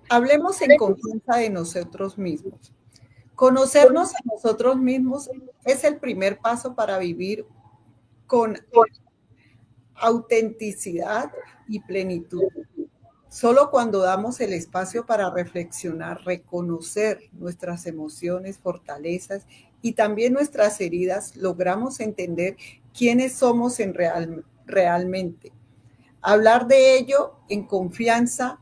Hablemos en confianza de nosotros mismos. Conocernos a nosotros mismos es el primer paso para vivir con autenticidad y plenitud. Solo cuando damos el espacio para reflexionar, reconocer nuestras emociones, fortalezas y también nuestras heridas, logramos entender quiénes somos realmente. Hablar de ello en confianza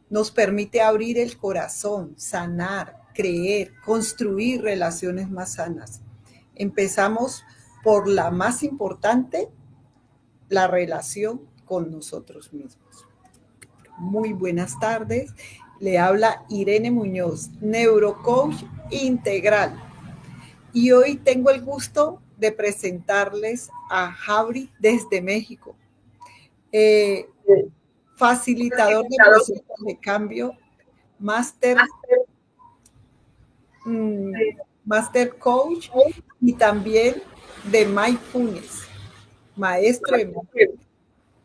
nos permite abrir el corazón, sanar, creer, construir relaciones más sanas. Empezamos por la más importante, la relación con nosotros mismos. Muy buenas tardes. Le habla Irene Muñoz, neurocoach integral. Y hoy tengo el gusto de presentarles a Javi desde México, eh, facilitador de procesos de cambio, máster, master coach y también de mindfulness, maestro de mindfulness.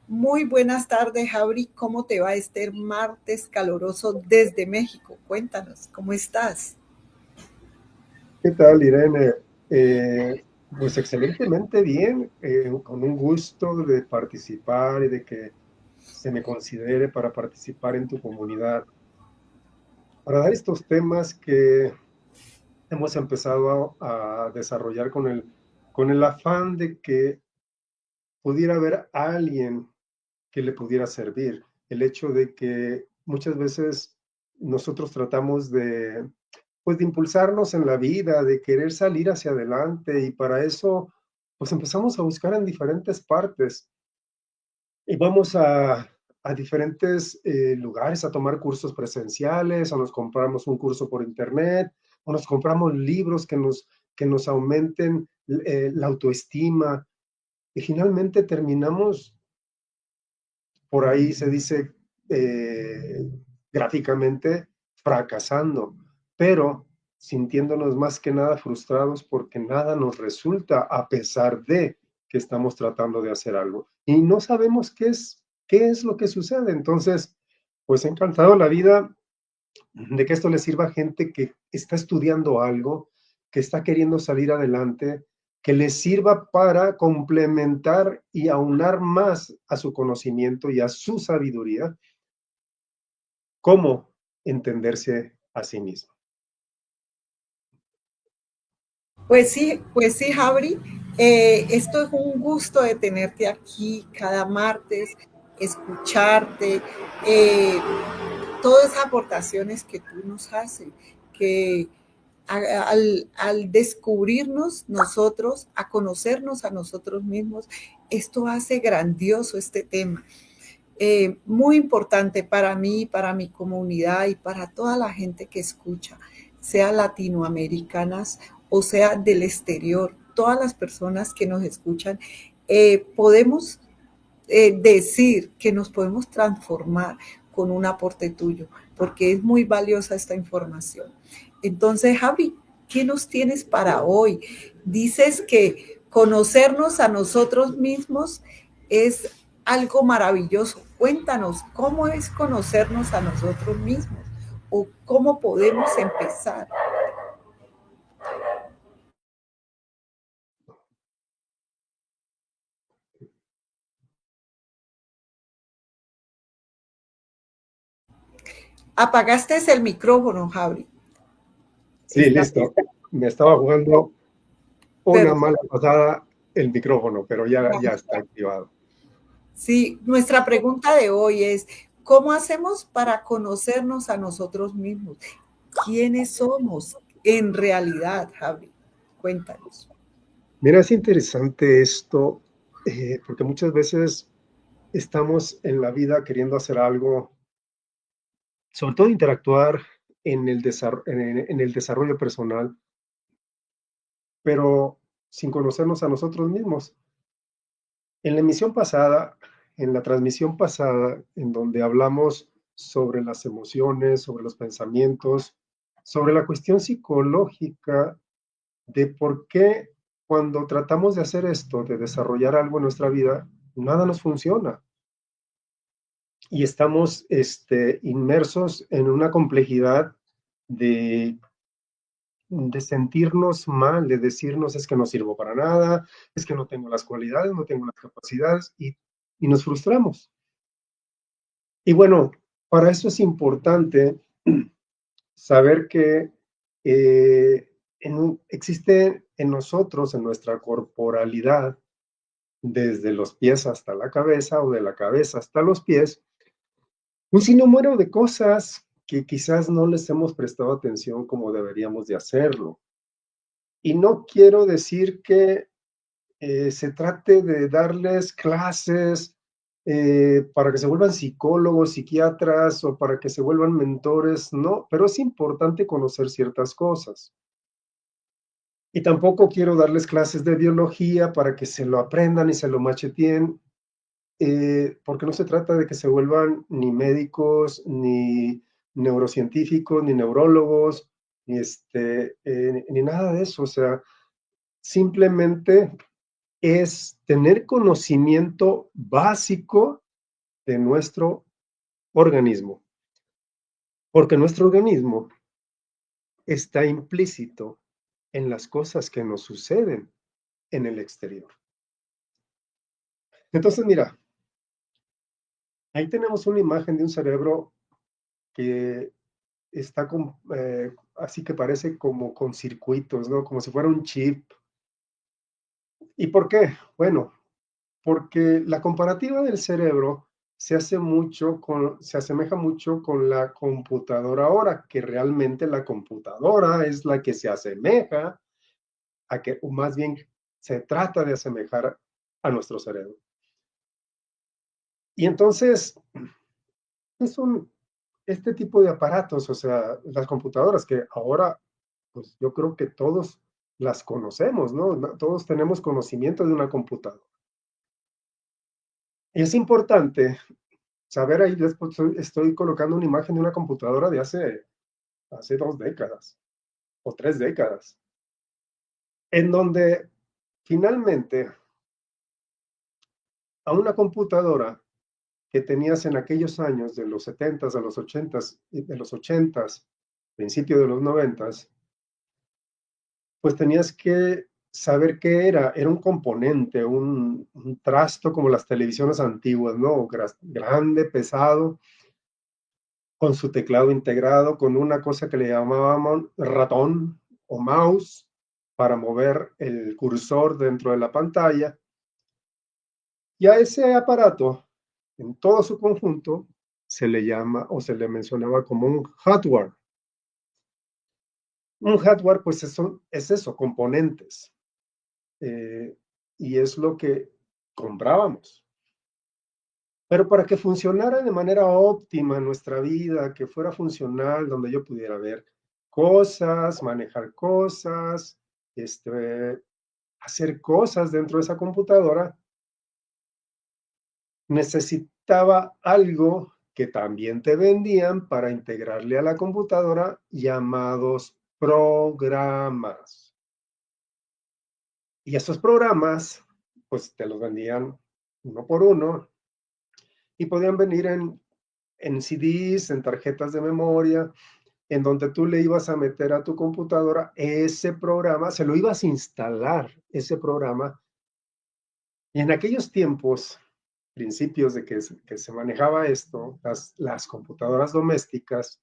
Muy buenas tardes, Javi. ¿Cómo te va este martes caluroso desde México? Cuéntanos, ¿cómo estás? ¿Qué tal, Irene? Pues excelentemente bien, con un gusto de participar y de que se me considere para participar en tu comunidad, para dar estos temas que hemos empezado a desarrollar con el afán de que pudiera haber alguien que le pudiera servir. El hecho de que muchas veces nosotros tratamos pues, de impulsarnos en la vida, de querer salir hacia adelante y para eso, pues empezamos a buscar en diferentes partes y vamos a diferentes lugares a tomar cursos presenciales o nos compramos un curso por internet o nos compramos libros que nos aumenten la autoestima y finalmente terminamos por ahí se dice gráficamente, fracasando, pero sintiéndonos más que nada frustrados porque nada nos resulta a pesar de que estamos tratando de hacer algo. Y no sabemos qué es lo que sucede. Entonces, pues encantado la vida de que esto le sirva a gente que está estudiando algo, que está queriendo salir adelante, que les sirva para complementar y aunar más a su conocimiento y a su sabiduría, cómo entenderse a sí mismo. Pues sí, Javi, esto es un gusto de tenerte aquí cada martes, escucharte, eh, todas esas aportaciones que tú nos haces, que al descubrirnos nosotros, a conocernos a nosotros mismos, esto hace grandioso este tema. Muy importante para mí, para mi comunidad y para toda la gente que escucha, sea latinoamericanas o sea del exterior, todas las personas que nos escuchan, podemos decir que nos podemos transformar con un aporte tuyo, porque es muy valiosa esta información. Entonces, Javi, ¿qué nos tienes para hoy? Dices que conocernos a nosotros mismos es algo maravilloso. Cuéntanos, ¿cómo es conocernos a nosotros mismos? ¿O cómo podemos empezar? Apagaste el micrófono, Javi. Sí, Está, listo. Me estaba jugando una pero mala pasada el micrófono, pero ya está activado. sí, nuestra pregunta de hoy es, ¿cómo hacemos para conocernos a nosotros mismos? ¿Quiénes somos en realidad, Javi? Cuéntanos. Mira, es interesante esto, porque muchas veces estamos en la vida queriendo hacer algo, sobre todo interactuar en el desarrollo personal, pero sin conocernos a nosotros mismos. En la emisión pasada, en la transmisión pasada, en donde hablamos sobre las emociones, sobre los pensamientos, sobre la cuestión psicológica de por qué cuando tratamos de hacer esto, de desarrollar algo en nuestra vida, nada nos funciona. y estamos inmersos en una complejidad de, de sentirnos mal, de decirnos es que no sirvo para nada, es que no tengo las cualidades, no tengo las capacidades y nos frustramos. Y bueno, para eso es importante saber que existe en nosotros, en nuestra corporalidad, desde los pies hasta la cabeza o de la cabeza hasta los pies, un sinnúmero de cosas que quizás no les hemos prestado atención como deberíamos de hacerlo. Y no quiero decir que se trate de darles clases para que se vuelvan psicólogos, psiquiatras o para que se vuelvan mentores, no, pero es importante conocer ciertas cosas. Y tampoco quiero darles clases de biología para que se lo aprendan y se lo macheteen, porque no se trata de que se vuelvan ni médicos, ni neurocientíficos, ni neurólogos, ni nada de eso. O sea, simplemente es tener conocimiento básico de nuestro organismo, porque nuestro organismo está implícito en las cosas que nos suceden en el exterior. Entonces, mira, ahí tenemos una imagen de un cerebro que está así que parece como con circuitos, ¿no? Como si fuera un chip. ¿Y por qué? Bueno, porque la comparativa del cerebro se asemeja mucho con la computadora ahora, que realmente la computadora es la que se asemeja a que, o más bien se trata de asemejar a nuestro cerebro. Y entonces, es este tipo de aparatos, o sea, las computadoras que ahora, pues yo creo que todos las conocemos, ¿no? Todos tenemos conocimiento de una computadora. Y es importante saber, ahí después estoy colocando una imagen de una computadora de hace 2 décadas o 3 décadas, en donde finalmente a una computadora que tenías en aquellos años de los 70s a los 80s, de los 80s, principio de los 90s, pues tenías que saber qué era. Era un componente, un trasto como las televisiones antiguas, ¿no? Grande, pesado, con su teclado integrado, con una cosa que le llamábamos ratón o mouse para mover el cursor dentro de la pantalla. Y a ese aparato, en todo su conjunto, se le llama o se le mencionaba como un hardware. Un hardware, pues es eso, componentes. Eh, y es lo que comprábamos. Pero para que funcionara de manera óptima en nuestra vida, que fuera funcional, donde yo pudiera ver cosas, manejar cosas, hacer cosas dentro de esa computadora, necesitaba algo que también te vendían para integrarle a la computadora llamados programas. Y esos programas, pues te los vendían uno por uno y podían venir en CDs, en tarjetas de memoria, en donde tú le ibas a meter a tu computadora ese programa, se lo ibas a instalar, ese programa. Y en aquellos tiempos, principios de que se manejaba esto, las computadoras domésticas,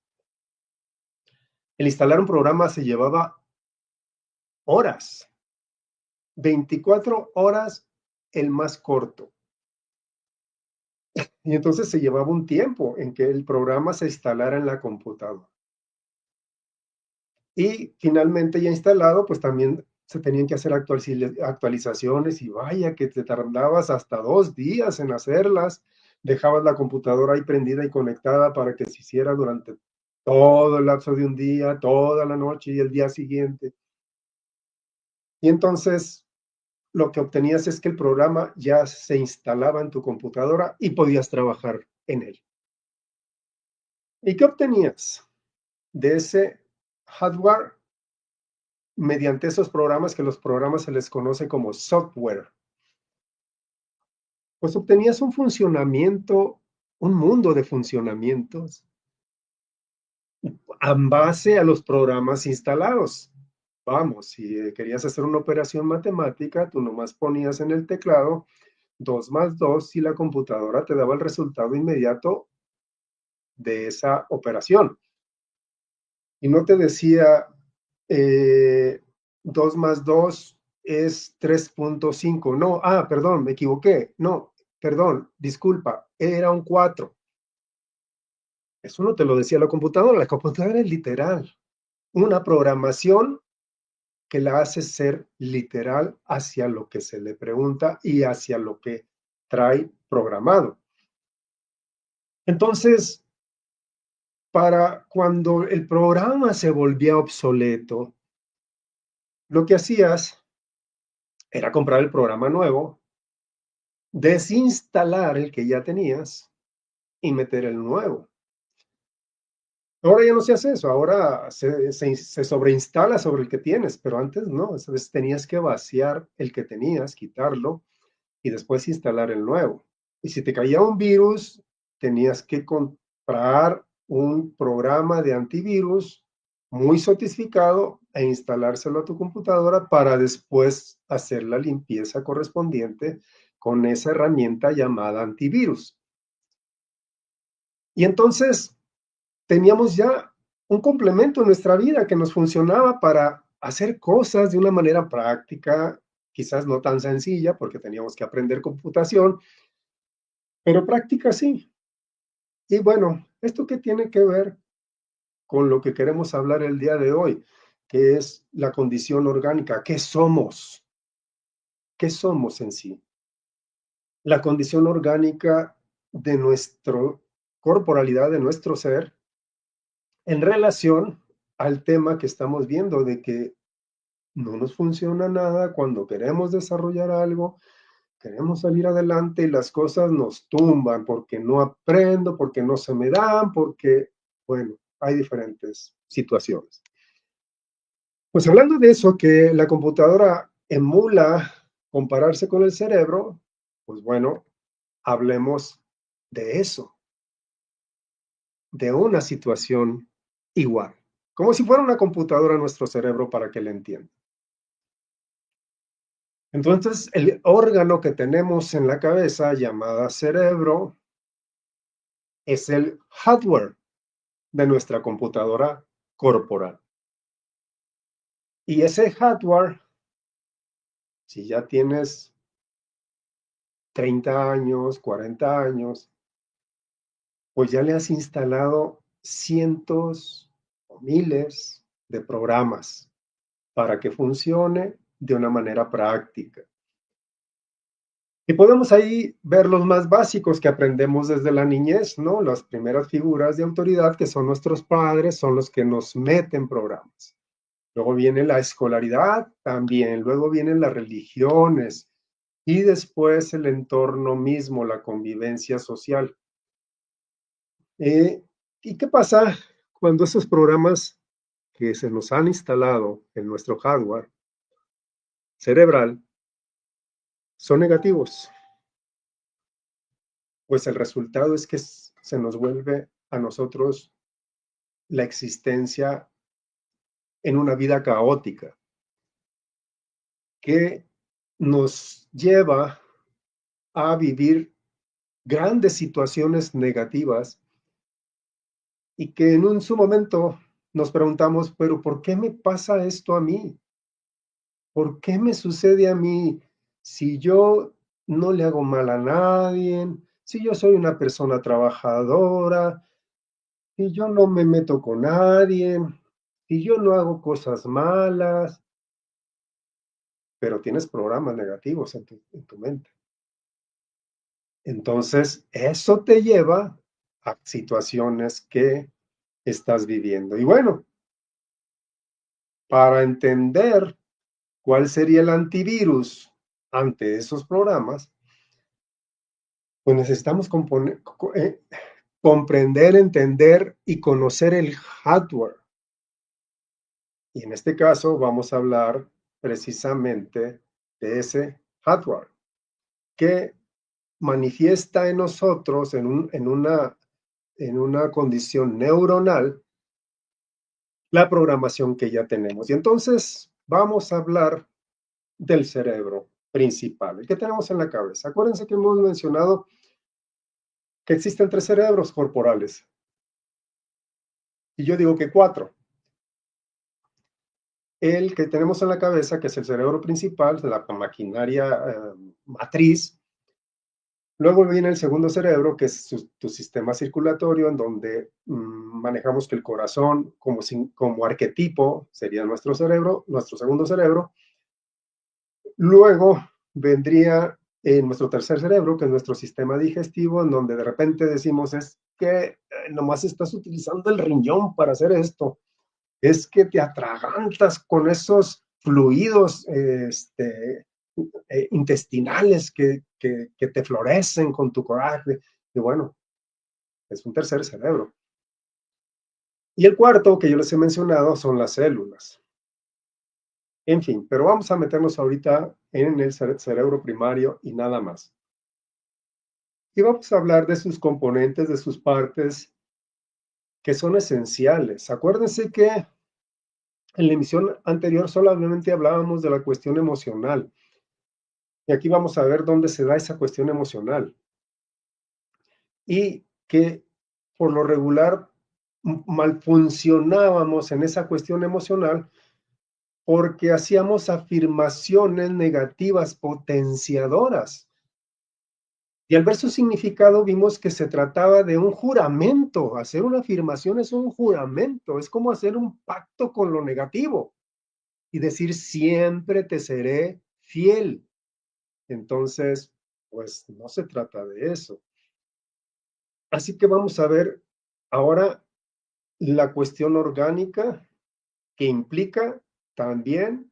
el instalar un programa se llevaba horas, 24 horas el más corto. Y entonces se llevaba un tiempo en que el programa se instalara en la computadora. Y finalmente ya instalado, pues también se tenían que hacer actualizaciones y vaya que te tardabas hasta 2 días en hacerlas. Dejabas la computadora ahí prendida y conectada para que se hiciera durante todo el lapso de un día, toda la noche y el día siguiente. Y entonces lo que obtenías es que el programa ya se instalaba en tu computadora y podías trabajar en él. ¿Y qué obtenías de ese hardware? Mediante esos programas, que los programas se les conoce como software, pues obtenías un funcionamiento un mundo de funcionamientos en base a los programas instalados. Vamos, si querías hacer una operación matemática, tú nomás ponías en el teclado 2 más 2 y la computadora te daba el resultado inmediato de esa operación. Y no te decía 2 más 2 es 3.5. No, perdón, me equivoqué. No, perdón, disculpa, era un 4. Eso no te lo decía la computadora es literal. Una programación que la hace ser literal hacia lo que se le pregunta y hacia lo que trae programado. Entonces, para cuando el programa se volvía obsoleto, lo que hacías era comprar el programa nuevo, desinstalar el que ya tenías y meter el nuevo. Ahora ya no se hace eso, ahora se sobreinstala sobre el que tienes, pero antes no, entonces tenías que vaciar el que tenías, quitarlo y después instalar el nuevo. Y si te caía un virus, tenías que comprar un programa de antivirus muy sofisticado e instalárselo a tu computadora para después hacer la limpieza correspondiente con esa herramienta llamada antivirus. Y entonces teníamos ya un complemento en nuestra vida que nos funcionaba para hacer cosas de una manera práctica, quizás no tan sencilla porque teníamos que aprender computación, pero práctica sí. Y bueno, ¿esto qué tiene que ver con lo que queremos hablar el día de hoy? Que es la condición orgánica. ¿Qué somos? ¿Qué somos en sí? La condición orgánica de nuestra corporalidad, de nuestro ser, en relación al tema que estamos viendo de que no nos funciona nada cuando queremos desarrollar algo, queremos salir adelante y las cosas nos tumban porque no aprendo, porque no se me dan, porque, bueno, hay diferentes situaciones. Pues hablando de eso, que la computadora emula compararse con el cerebro, pues bueno, hablemos de eso, de una situación igual, como si fuera una computadora nuestro cerebro para que le entienda. Entonces, el órgano que tenemos en la cabeza, llamada cerebro, es el hardware de nuestra computadora corporal. Y ese hardware, si ya tienes 30 años, 40 años, pues ya le has instalado cientos o miles de programas para que funcione de una manera práctica. Y podemos ahí ver los más básicos que aprendemos desde la niñez, ¿no? Las primeras figuras de autoridad que son nuestros padres, son los que nos meten programas. Luego viene la escolaridad también, luego vienen las religiones y después el entorno mismo, la convivencia social. ¿Y qué pasa cuando esos programas que se nos han instalado en nuestro hardware cerebral son negativos? Pues el resultado es que se nos vuelve a nosotros la existencia en una vida caótica, que nos lleva a vivir grandes situaciones negativas y que en su momento nos preguntamos, pero ¿por qué me pasa esto a mí? ¿Por qué me sucede a mí si yo no le hago mal a nadie, si yo soy una persona trabajadora, si yo no me meto con nadie, si yo no hago cosas malas? Pero tienes programas negativos en tu mente. Entonces, eso te lleva a situaciones que estás viviendo. Y bueno, para entender cuál sería el antivirus ante esos programas, pues necesitamos comprender, entender y conocer el hardware. Y en este caso vamos a hablar precisamente de ese hardware, que manifiesta en nosotros en una condición neuronal la programación que ya tenemos. Y entonces vamos a hablar del cerebro principal, el que tenemos en la cabeza. Acuérdense que hemos mencionado que existen 3 cerebros corporales. Y yo digo que 4. El que tenemos en la cabeza, que es el cerebro principal, la maquinaria matriz. Luego viene el segundo cerebro, que es tu sistema circulatorio, en donde manejamos que el corazón como arquetipo sería nuestro cerebro, nuestro segundo cerebro. Luego vendría nuestro tercer cerebro, que es nuestro sistema digestivo, en donde de repente decimos, es que nomás estás utilizando el riñón para hacer esto, es que te atragantas con esos fluidos intestinales que te florecen con tu coraje. Y bueno, es un tercer cerebro. Y el cuarto, que yo les he mencionado, son las células. En fin, pero vamos a meternos ahorita en el cerebro primario y nada más. Y vamos a hablar de sus componentes, de sus partes, que son esenciales. Acuérdense que en la emisión anterior solamente hablábamos de la cuestión emocional. Y aquí vamos a ver dónde se da esa cuestión emocional. Y que por lo regular mal funcionábamos en esa cuestión emocional porque hacíamos afirmaciones negativas potenciadoras. Y al ver su significado vimos que se trataba de un juramento. Hacer una afirmación es un juramento, es como hacer un pacto con lo negativo y decir siempre te seré fiel. Entonces, pues no se trata de eso. Así que vamos a ver ahora la cuestión orgánica que implica también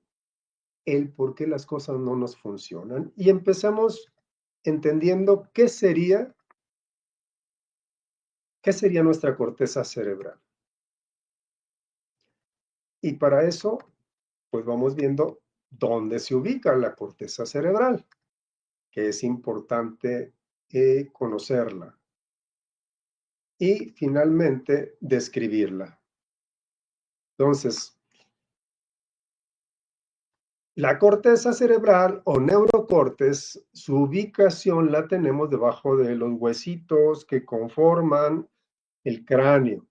el por qué las cosas no nos funcionan. Y empezamos entendiendo qué sería nuestra corteza cerebral. Y para eso, pues vamos viendo dónde se ubica la corteza cerebral, que es importante conocerla. Y finalmente, describirla. Entonces, la corteza cerebral o neurocortes, su ubicación la tenemos debajo de los huesitos que conforman el cráneo.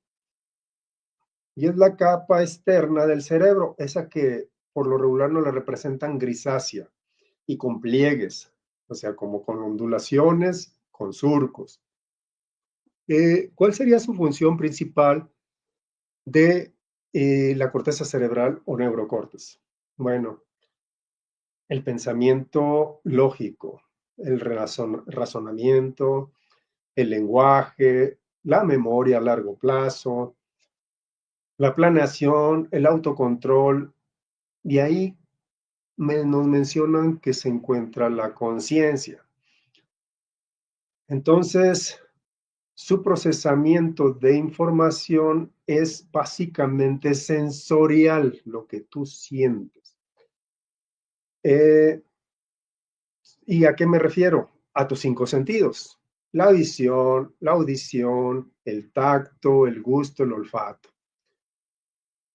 Y es la capa externa del cerebro, esa que por lo regular nos la representan grisácea y con pliegues, o sea, como con ondulaciones, con surcos. ¿Cuál sería su función principal de la corteza cerebral o neurocortes? Bueno, el pensamiento lógico, el razonamiento, el lenguaje, la memoria a largo plazo, la planeación, el autocontrol, y ahí nos mencionan que se encuentra la conciencia. Entonces, su procesamiento de información es básicamente sensorial, lo que tú sientes. ¿Y a qué me refiero? A tus 5 sentidos. La visión, la audición, el tacto, el gusto, el olfato.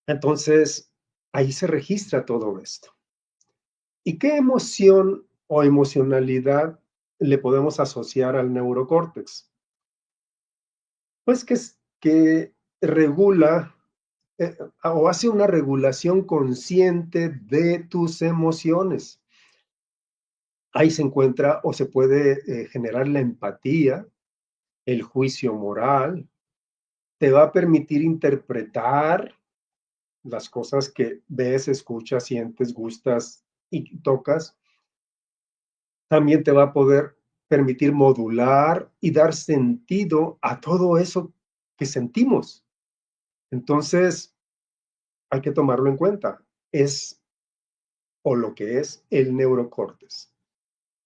Entonces, ahí se registra todo esto. ¿Y qué emoción o emocionalidad le podemos asociar al neurocórtex? Pues que regula o hace una regulación consciente de tus emociones. Ahí se encuentra o se puede generar la empatía, el juicio moral, te va a permitir interpretar las cosas que ves, escuchas, sientes, gustas y tocas. También te va a poder permitir modular y dar sentido a todo eso que sentimos. Entonces, hay que tomarlo en cuenta. Es o lo que es el neurocórtex.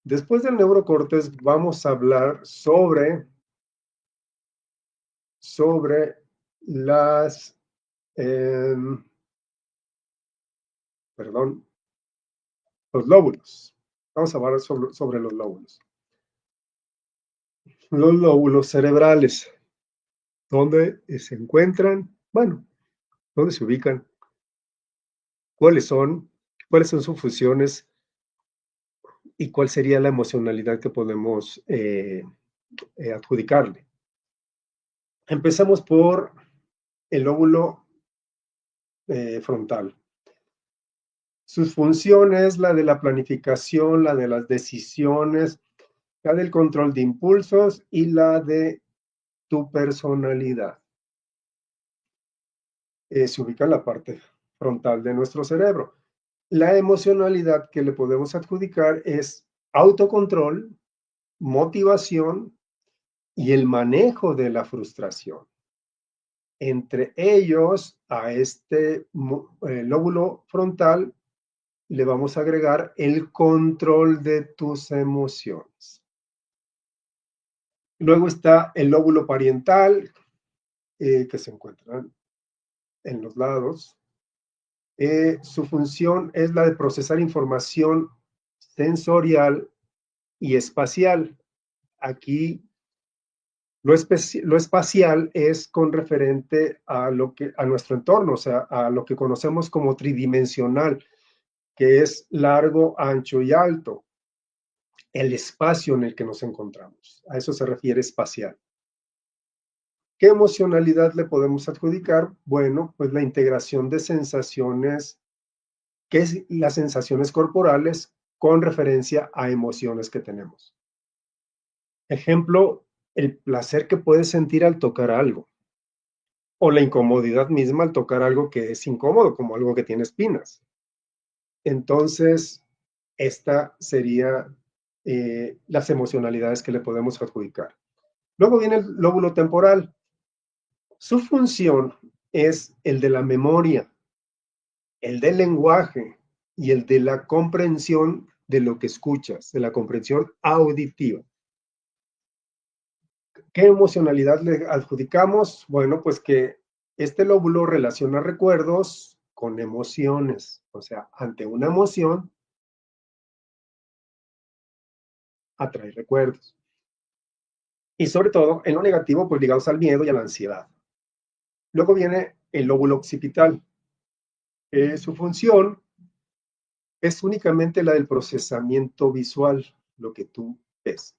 Después del neurocórtex vamos a hablar sobre las, perdón, los lóbulos. Vamos a hablar sobre los lóbulos. los lóbulos cerebrales, ¿dónde se encuentran? Bueno, ¿dónde se ubican? ¿Cuáles son? ¿Cuáles son sus funciones? ¿Y cuál sería la emocionalidad que podemos adjudicarle? Empezamos por el lóbulo frontal. Sus funciones, la de la planificación, la de las decisiones, la del control de impulsos y la de tu personalidad. Se ubica en la parte frontal de nuestro cerebro. La emocionalidad que le podemos adjudicar es autocontrol, motivación y el manejo de la frustración. Entre ellos, a este lóbulo frontal le vamos a agregar el control de tus emociones. Luego está el lóbulo parietal, que se encuentra en los lados. Su función es la de procesar información sensorial y espacial. Aquí lo espacial es con referente a nuestro entorno, o sea, a lo que conocemos como tridimensional, que es largo, ancho y alto, el espacio en el que nos encontramos. A eso se refiere espacial. ¿Qué emocionalidad le podemos adjudicar? Bueno, pues la integración de sensaciones, que es las sensaciones corporales con referencia a emociones que tenemos. Ejemplo, el placer que puedes sentir al tocar algo, o la incomodidad misma al tocar algo que es incómodo, como algo que tiene espinas. Entonces, esta sería las emocionalidades que le podemos adjudicar. Luego viene el lóbulo temporal. Su función es el de la memoria, el del lenguaje y el de la comprensión de lo que escuchas, de la comprensión auditiva. ¿Qué emocionalidad le adjudicamos? Bueno, pues que este lóbulo relaciona recuerdos con emociones. O sea, ante una emoción, atrae recuerdos. Y sobre todo, en lo negativo, pues ligados al miedo y a la ansiedad. Luego viene el lóbulo occipital. Su función es únicamente la del procesamiento visual, lo que tú ves.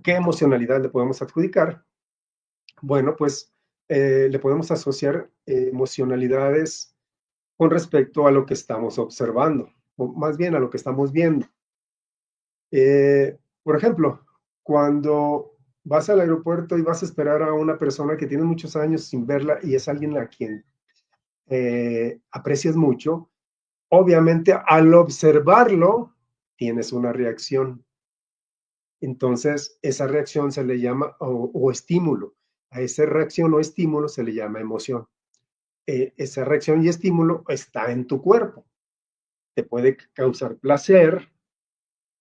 ¿Qué emocionalidad le podemos adjudicar? Bueno, pues le podemos asociar emocionalidades con respecto a lo que estamos observando, o más bien a lo que estamos viendo. Por ejemplo, cuando vas al aeropuerto y vas a esperar a una persona que tiene muchos años sin verla y es alguien a quien aprecias mucho, obviamente al observarlo tienes una reacción. Entonces, esa reacción se le llama, o estímulo. A esa reacción o estímulo se le llama emoción. Esa reacción y estímulo está en tu cuerpo. Te puede causar placer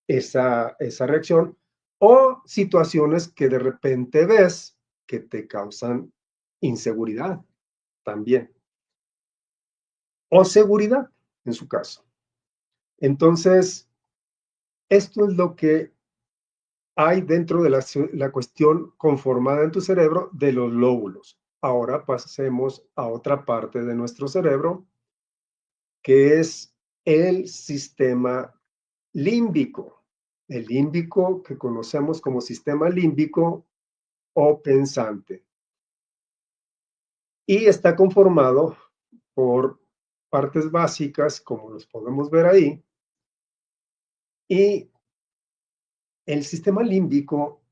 esa reacción o situaciones que de repente ves que te causan inseguridad también. O seguridad, en su caso. Entonces, esto es lo que hay dentro de la cuestión conformada en tu cerebro de los lóbulos. Ahora pasemos a otra parte de nuestro cerebro, que es el sistema límbico. El límbico que conocemos como sistema límbico o pensante. Y está conformado por partes básicas, como los podemos ver ahí, y el sistema límbico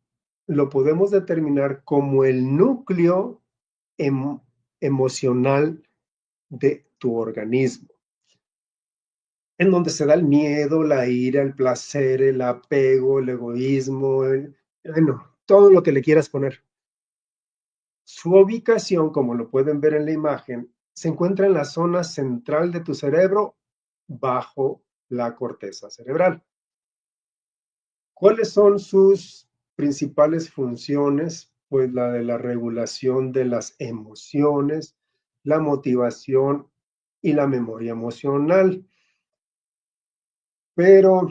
lo podemos determinar como el núcleo emocional de tu organismo, en donde se da el miedo, la ira, el placer, el apego, el egoísmo, bueno, todo lo que le quieras poner. Su ubicación, como lo pueden ver en la imagen, se encuentra en la zona central de tu cerebro, bajo la corteza cerebral. ¿Cuáles son sus principales funciones? Pues la de la regulación de las emociones, la motivación y la memoria emocional. Pero,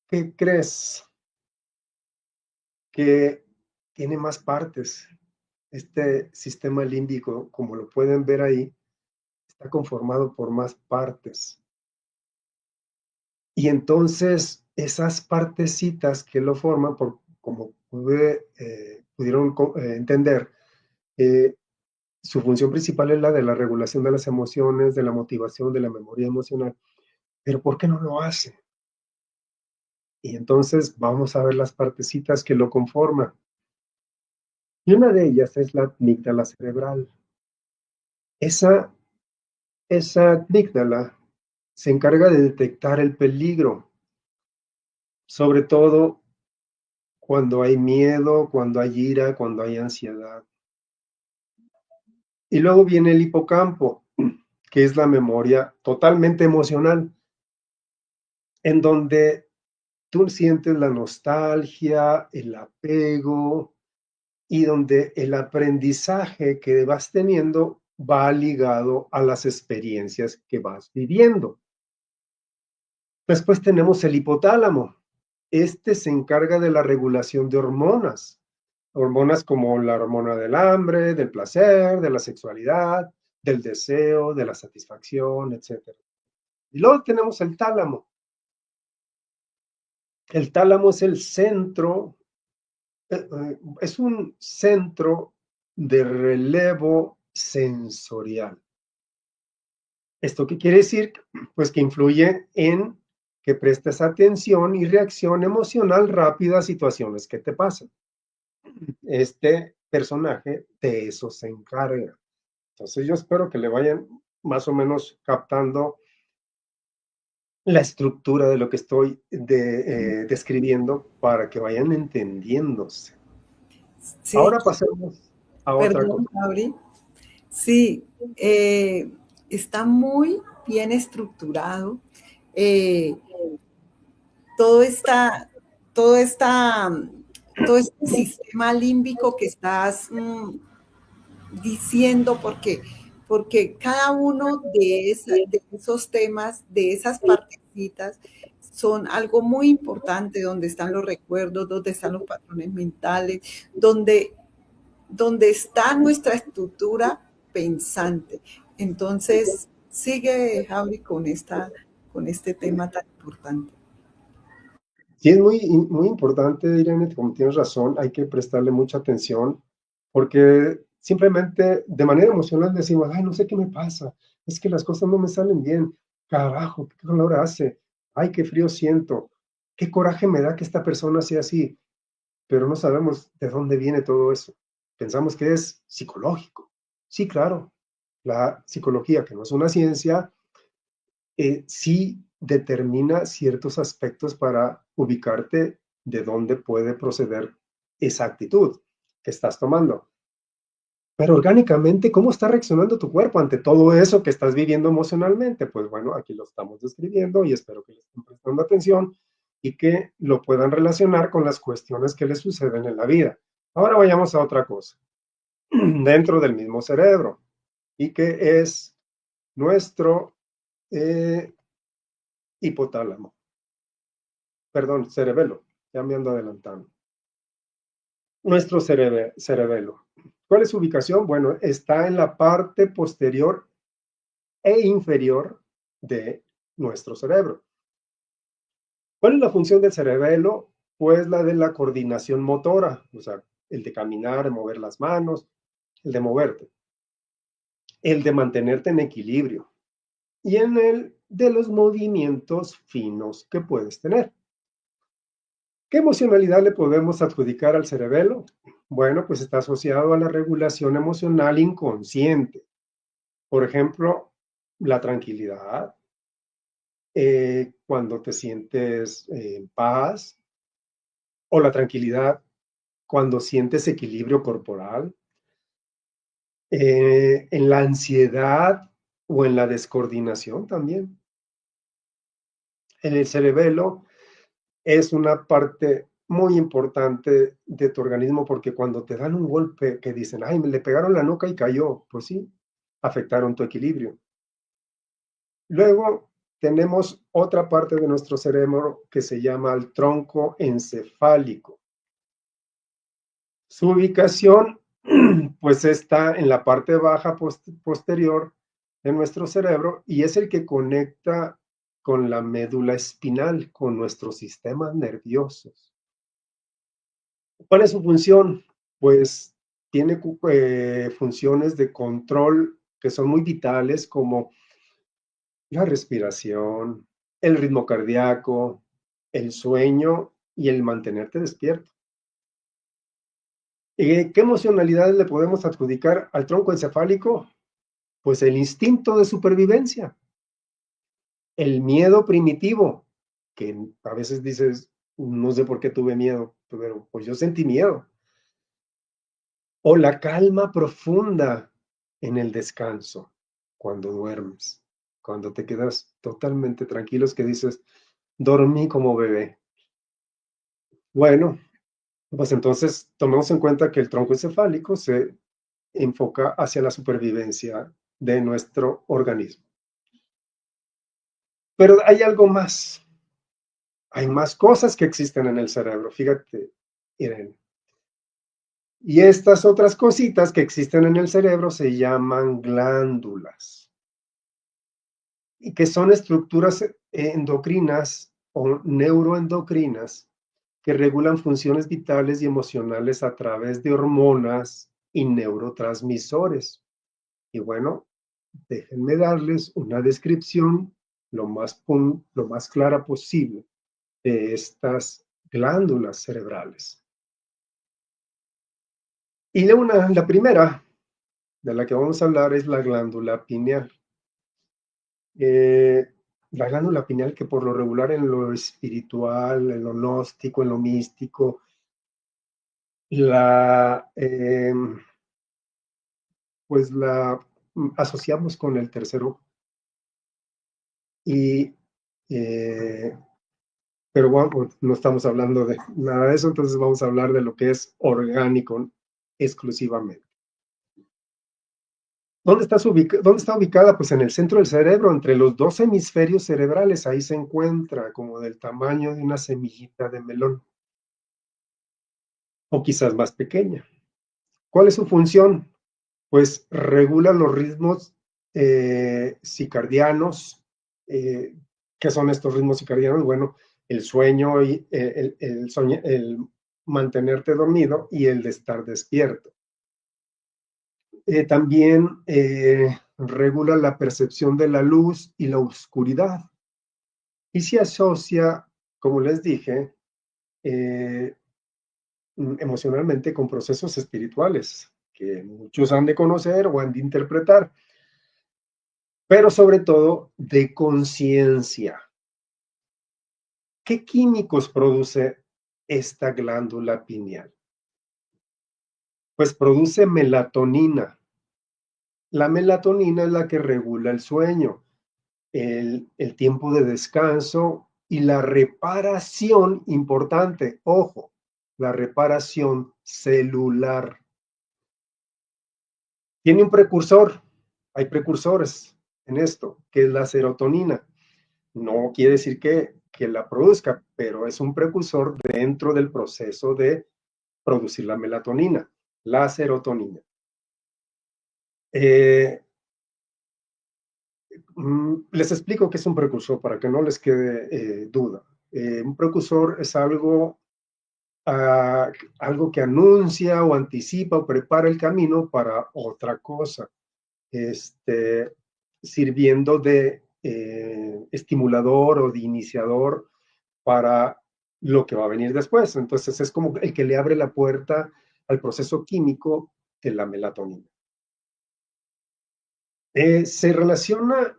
¿qué crees? que tiene más partes. Este sistema límbico, como lo pueden ver ahí, está conformado por más partes. Y entonces esas partecitas que lo forman, como pudieron entender, su función principal es la de la regulación de las emociones, de la motivación, de la memoria emocional. Pero ¿por qué no lo hace? Y entonces vamos a ver las partecitas que lo conforman. Y una de ellas es la amígdala cerebral. Esa, esa amígdala se encarga de detectar el peligro, sobre todo cuando hay miedo, cuando hay ira, cuando hay ansiedad. Y luego viene el hipocampo, que es la memoria totalmente emocional, en donde tú sientes la nostalgia, el apego, y donde el aprendizaje que vas teniendo va ligado a las experiencias que vas viviendo. Después tenemos el hipotálamo. Este se encarga de la regulación de hormonas. Hormonas como la hormona del hambre, del placer, de la sexualidad, del deseo, de la satisfacción, etc. Y luego tenemos el tálamo. El tálamo es el centro, es un centro de relevo sensorial. ¿Esto qué quiere decir? Pues que influye en que prestes atención y reacción emocional rápida a situaciones que te pasan. Este personaje de eso se encarga. Entonces yo espero que le vayan más o menos captando la estructura de lo que estoy describiendo para que vayan entendiéndose. Sí, Ahora pasemos a otra perdón, cosa. Gabriel. Sí, está muy bien estructurado. Eh, todo esta, todo esta, todo este sistema límbico que estás diciendo, porque cada uno de esos temas, de esas partecitas, son algo muy importante, donde están los recuerdos, donde están los patrones mentales, donde está nuestra estructura pensante. Entonces, sigue, Javi, con este tema tan importante. Sí, es muy importante, Irene, como tienes razón, hay que prestarle mucha atención porque simplemente de manera emocional decimos, ay, no sé qué me pasa, es que las cosas no me salen bien, carajo, qué calor hace, ay, qué frío siento, qué coraje me da que esta persona sea así, pero no sabemos de dónde viene todo eso. Pensamos que es psicológico. Sí, claro, la psicología, que no es una ciencia, sí determina ciertos aspectos para ubicarte de dónde puede proceder esa actitud que estás tomando. Pero orgánicamente, ¿cómo está reaccionando tu cuerpo ante todo eso que estás viviendo emocionalmente? Pues bueno, aquí lo estamos describiendo y espero que le estén prestando atención y que lo puedan relacionar con las cuestiones que les suceden en la vida. Ahora vayamos a otra cosa, dentro del mismo cerebro, y que es nuestro eh, hipotálamo. Perdón, cerebelo, ya me ando adelantando. Nuestro cerebelo. ¿Cuál es su ubicación? Bueno, está en la parte posterior e inferior de nuestro cerebro. ¿Cuál es la función del cerebelo? Pues la de la coordinación motora, o sea, el de caminar, mover las manos, el de moverte, el de mantenerte en equilibrio y en el de los movimientos finos que puedes tener. ¿Qué emocionalidad le podemos adjudicar al cerebelo? Bueno, pues está asociado a la regulación emocional inconsciente. Por ejemplo, la tranquilidad, cuando te sientes en paz, o la tranquilidad cuando sientes equilibrio corporal, en la ansiedad o en la descoordinación también. En el cerebelo es una parte muy importante de tu organismo porque cuando te dan un golpe que dicen, ay, me le pegaron la nuca y cayó, pues sí, afectaron tu equilibrio. Luego tenemos otra parte de nuestro cerebro que se llama el tronco encefálico. Su ubicación, pues está en la parte baja posterior de nuestro cerebro y es el que conecta con la médula espinal, con nuestros sistemas nerviosos. ¿Cuál es su función? Pues tiene funciones de control que son muy vitales, como la respiración, el ritmo cardíaco, el sueño y el mantenerte despierto. ¿Qué emocionalidades le podemos adjudicar al tronco encefálico? Pues el instinto de supervivencia, el miedo primitivo, que a veces dices, no sé por qué tuve miedo, pero pues yo sentí miedo. O la calma profunda en el descanso, cuando duermes, cuando te quedas totalmente tranquilos, que dices, dormí como bebé. Bueno, pues entonces tomemos en cuenta que el tronco encefálico se enfoca hacia la supervivencia de nuestro organismo. Pero hay algo más. Hay más cosas que existen en el cerebro, fíjate, Irene. Y estas otras cositas que existen en el cerebro se llaman glándulas, y que son estructuras endocrinas o neuroendocrinas que regulan funciones vitales y emocionales a través de hormonas y neurotransmisores. Y bueno, déjenme darles una descripción lo más clara posible de estas glándulas cerebrales. Y la primera de la que vamos a hablar es la glándula pineal. Eh, la glándula pineal, que por lo regular en lo espiritual, en lo gnóstico, en lo místico, la, pues la asociamos con el tercer ojo. Y, pero bueno, pues no estamos hablando de nada de eso, entonces vamos a hablar de lo que es orgánico exclusivamente. ¿Dónde está ubicada? Pues en el centro del cerebro, entre los dos hemisferios cerebrales. Ahí se encuentra, como del tamaño de una semillita de melón, o quizás más pequeña. ¿Cuál es su función? Pues regula los ritmos circadianos. ¿Qué son estos ritmos circadianos? Bueno, el sueño y el mantenerte dormido y el de estar despierto. También regula la percepción de la luz y la oscuridad. Y se asocia, como les dije, emocionalmente con procesos espirituales que muchos han de conocer o han de interpretar, pero sobre todo de conciencia. ¿Qué químicos produce esta glándula pineal? Pues produce melatonina. La melatonina es la que regula el sueño, el tiempo de descanso y la reparación, importante, ojo, la reparación celular. Tiene un precursor, hay precursores en esto, que es la serotonina. No quiere decir que la produzca, pero es un precursor dentro del proceso de producir la melatonina, la serotonina. Les explico qué es un precursor para que no les quede duda. Un precursor es algo que anuncia o anticipa o prepara el camino para otra cosa, sirviendo de estimulador o de iniciador para lo que va a venir después. Entonces es como el que le abre la puerta al proceso químico de la melatonina. Se relaciona,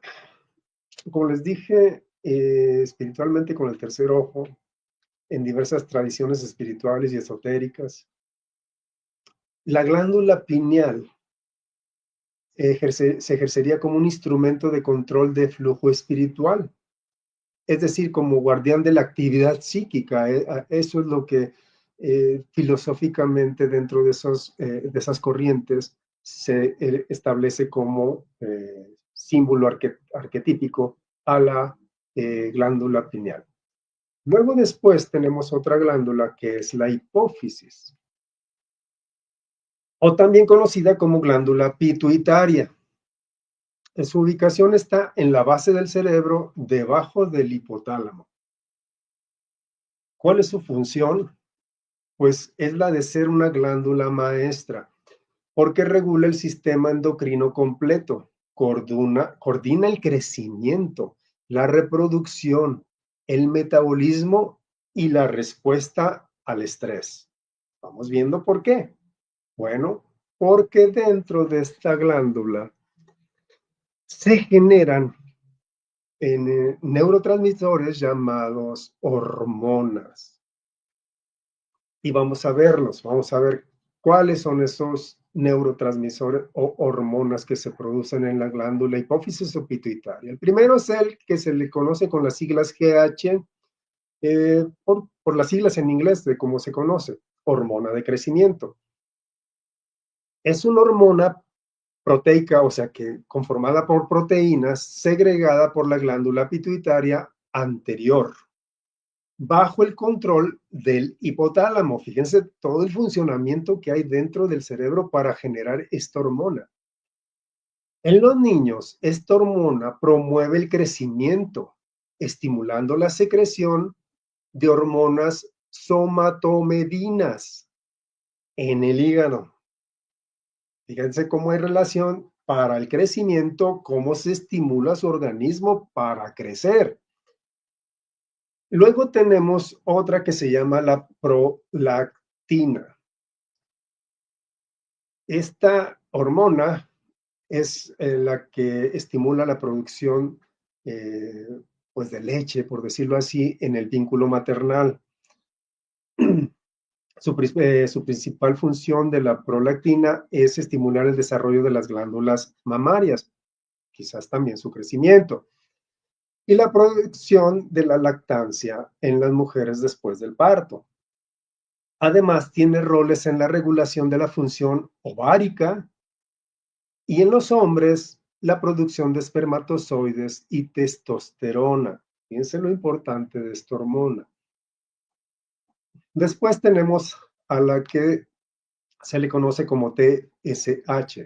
como les dije, espiritualmente con el tercer ojo, en diversas tradiciones espirituales y esotéricas. La glándula pineal se ejercería como un instrumento de control de flujo espiritual, es decir, como guardián de la actividad psíquica. Eso es lo que filosóficamente dentro de esas corrientes se establece como símbolo arquetípico a la glándula pineal. Luego después tenemos otra glándula que es la hipófisis. o también conocida como glándula pituitaria. Su ubicación está en la base del cerebro, debajo del hipotálamo. ¿Cuál es su función? Pues es la de ser una glándula maestra, porque regula el sistema endocrino completo, coordina el crecimiento, la reproducción, el metabolismo y la respuesta al estrés. Vamos viendo por qué. Bueno, porque dentro de esta glándula se generan neurotransmisores llamados hormonas. Y vamos a verlos, vamos a ver cuáles son esos neurotransmisores o hormonas que se producen en la glándula hipófisis o pituitaria. El primero es el que se le conoce con las siglas GH, por las siglas en inglés de cómo se conoce, hormona de crecimiento. Es una hormona proteica, o sea que conformada por proteínas, segregada por la glándula pituitaria anterior, bajo el control del hipotálamo. Fíjense todo el funcionamiento que hay dentro del cerebro para generar esta hormona. En los niños, esta hormona promueve el crecimiento, estimulando la secreción de hormonas somatomedinas en el hígado. Fíjense cómo hay relación para el crecimiento, cómo se estimula su organismo para crecer. Luego tenemos otra que se llama la prolactina. Esta hormona es la que estimula la producción pues de leche, por decirlo así, en el vínculo maternal. Su principal función de la prolactina es estimular el desarrollo de las glándulas mamarias, quizás también su crecimiento, y la producción de la lactancia en las mujeres después del parto. Además, tiene roles en la regulación de la función ovárica y en los hombres la producción de espermatozoides y testosterona. Fíjense lo importante de esta hormona. Después tenemos a la que se le conoce como TSH,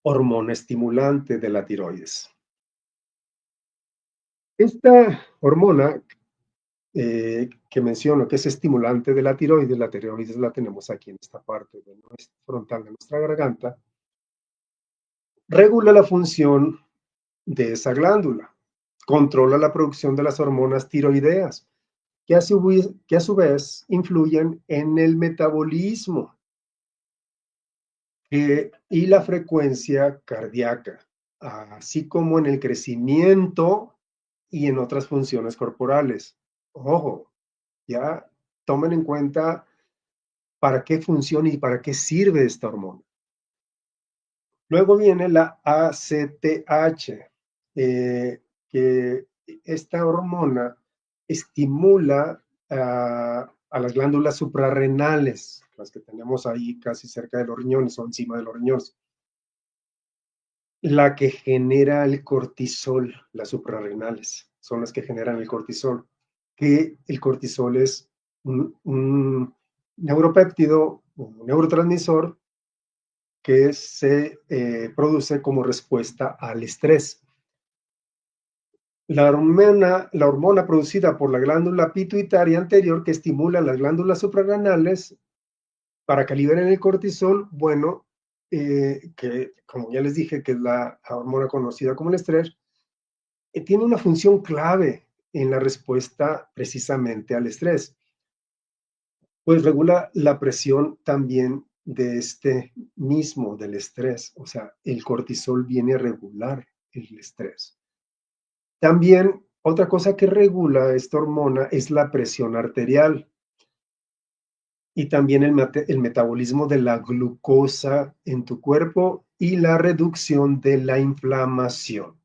hormona estimulante de la tiroides. Esta hormona que menciono, que es estimulante de la tiroides la tenemos aquí en esta parte de nuestra frontal de nuestra garganta, regula la función de esa glándula, controla la producción de las hormonas tiroideas, que a su vez influyen en el metabolismo y la frecuencia cardíaca, así como en el crecimiento y en otras funciones corporales. Ojo, ya tomen en cuenta para qué funciona y para qué sirve esta hormona. Luego viene la ACTH, que esta hormona estimula a las glándulas suprarrenales, las que tenemos ahí casi cerca de los riñones o encima de los riñones. La que genera el cortisol, las suprarrenales, son las que generan el cortisol, que el cortisol es un neuropéptido, un neurotransmisor que se produce como respuesta al estrés. La hormona producida por la glándula pituitaria anterior que estimula las glándulas suprarrenales para que liberen el cortisol, bueno, que como ya les dije, que es la hormona conocida como el estrés, tiene una función clave en la respuesta precisamente al estrés. Pues regula la presión también de este mismo, del estrés. O sea, el cortisol viene a regular el estrés. También otra cosa que regula esta hormona es la presión arterial y también el metabolismo de la glucosa en tu cuerpo y la reducción de la inflamación.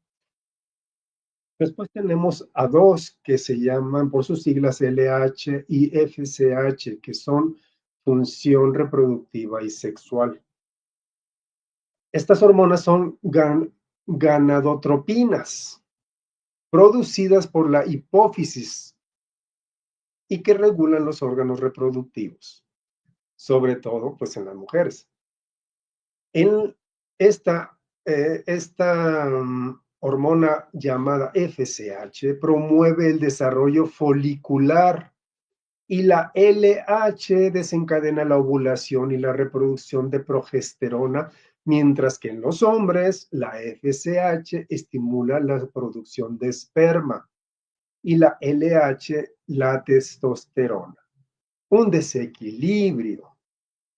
Después tenemos a dos que se llaman por sus siglas LH y FSH, que son función reproductiva y sexual. Estas hormonas son ganadotropinas, producidas por la hipófisis y que regulan los órganos reproductivos. sobre todo pues en las mujeres. En esta hormona llamada FSH promueve el desarrollo folicular y la LH desencadena la ovulación y la reproducción de progesterona, mientras que en los hombres la FSH estimula la producción de esperma y la LH la testosterona. Un desequilibrio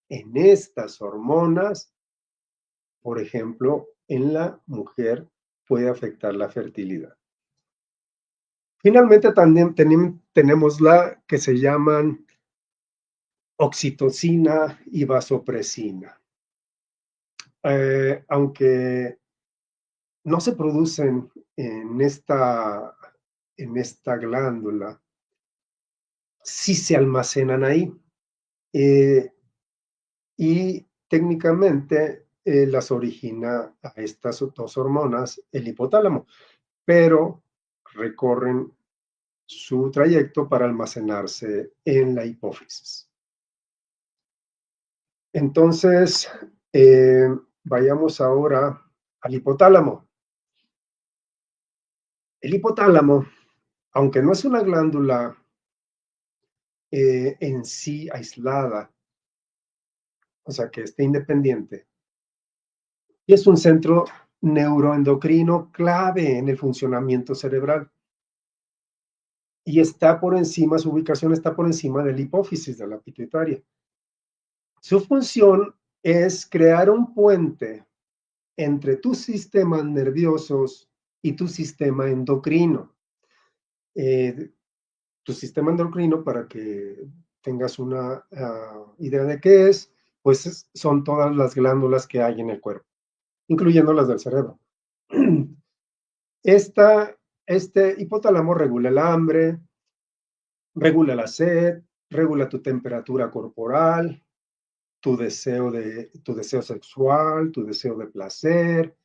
en estas hormonas, por ejemplo, en la mujer puede afectar la fertilidad. Finalmente también tenemos la que se llaman oxitocina y vasopresina. Aunque no se producen en esta glándula, sí se almacenan ahí. Y técnicamente las origina a estas dos hormonas el hipotálamo, pero recorren su trayecto para almacenarse en la hipófisis. Entonces, vayamos ahora al hipotálamo. El hipotálamo, aunque no es una glándula en sí aislada, o sea, que esté independiente, y es un centro neuroendocrino clave en el funcionamiento cerebral. Y está por encima, su ubicación está por encima de la hipófisis, de la pituitaria. Su función es crear un puente entre tus sistemas nerviosos y tu sistema endocrino. Tu sistema endocrino, para que tengas una idea de qué es, pues son todas las glándulas que hay en el cuerpo, incluyendo las del cerebro. Este hipotálamo regula el hambre, regula la sed, regula tu temperatura corporal, tu deseo sexual, tu deseo de placer,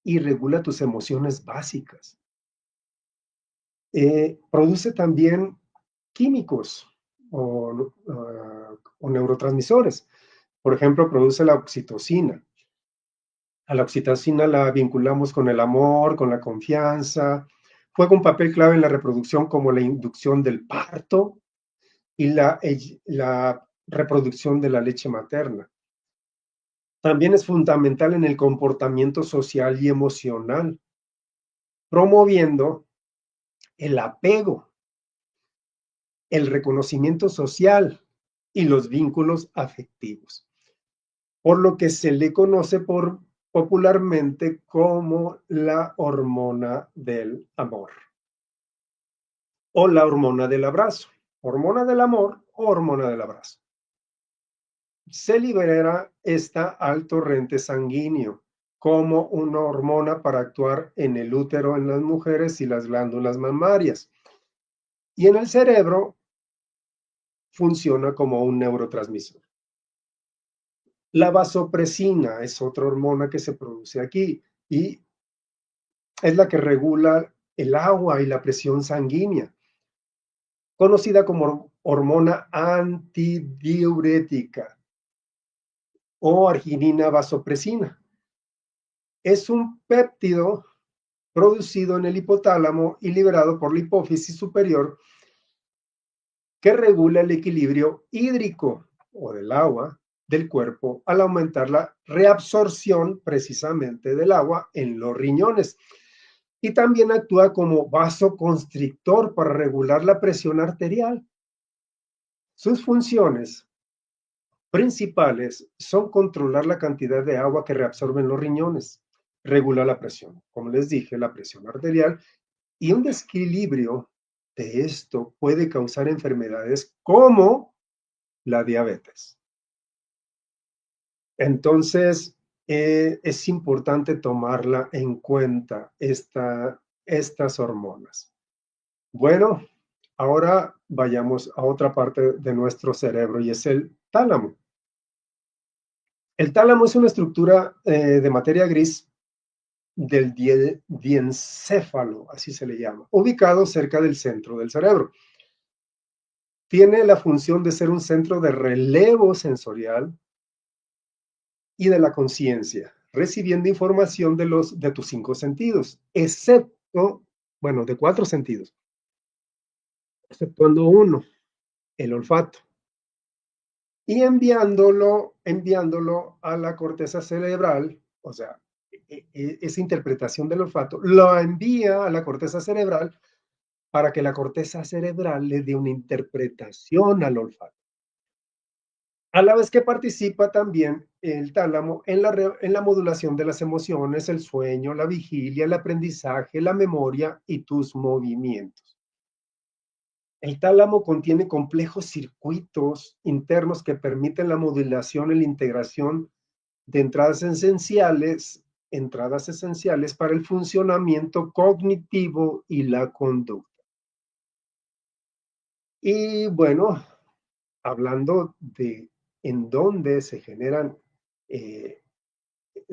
y regula tus emociones básicas. Produce también químicos o neurotransmisores. Por ejemplo, produce la oxitocina. A la oxitocina la vinculamos con el amor, con la confianza. Juega un papel clave en la reproducción, como la inducción del parto y la reproducción de la leche materna. También es fundamental en el comportamiento social y emocional, promoviendo el apego, el reconocimiento social y los vínculos afectivos, por lo que se le conoce popularmente como la hormona del amor o la hormona del abrazo, hormona del amor o hormona del abrazo. Se libera esta al torrente sanguíneo como una hormona para actuar en el útero en las mujeres y las glándulas mamarias. Y en el cerebro funciona como un neurotransmisor. La vasopresina es otra hormona que se produce aquí y es la que regula el agua y la presión sanguínea, conocida como hormona antidiurética o arginina vasopresina. Es un péptido producido en el hipotálamo y liberado por la hipófisis superior, que regula el equilibrio hídrico o del agua del cuerpo al aumentar la reabsorción precisamente del agua en los riñones. Y también actúa como vasoconstrictor para regular la presión arterial. Sus funciones principales son controlar la cantidad de agua que reabsorben los riñones, regula la presión, como les dije, la presión arterial, y un desequilibrio de esto puede causar enfermedades como la diabetes. Entonces, es importante tomarla en cuenta, estas hormonas. Bueno, ahora vayamos a otra parte de nuestro cerebro y es el tálamo. El tálamo es una estructura de materia gris del diencéfalo, así se le llama, ubicado cerca del centro del cerebro. tiene la función de ser un centro de relevo sensorial y de la conciencia, recibiendo información de tus 5 sentidos, excepto, bueno, de 4 sentidos, exceptuando uno, el olfato, y enviándolo a la corteza cerebral, o sea, esa interpretación del olfato, lo envía a la corteza cerebral para que la corteza cerebral le dé una interpretación al olfato. A la vez que participa también el tálamo en la modulación de las emociones, el sueño, la vigilia, el aprendizaje, la memoria y tus movimientos. El tálamo contiene complejos circuitos internos que permiten la modulación y la integración de entradas esenciales para el funcionamiento cognitivo y la conducta. Y bueno, hablando de en dónde se generan eh,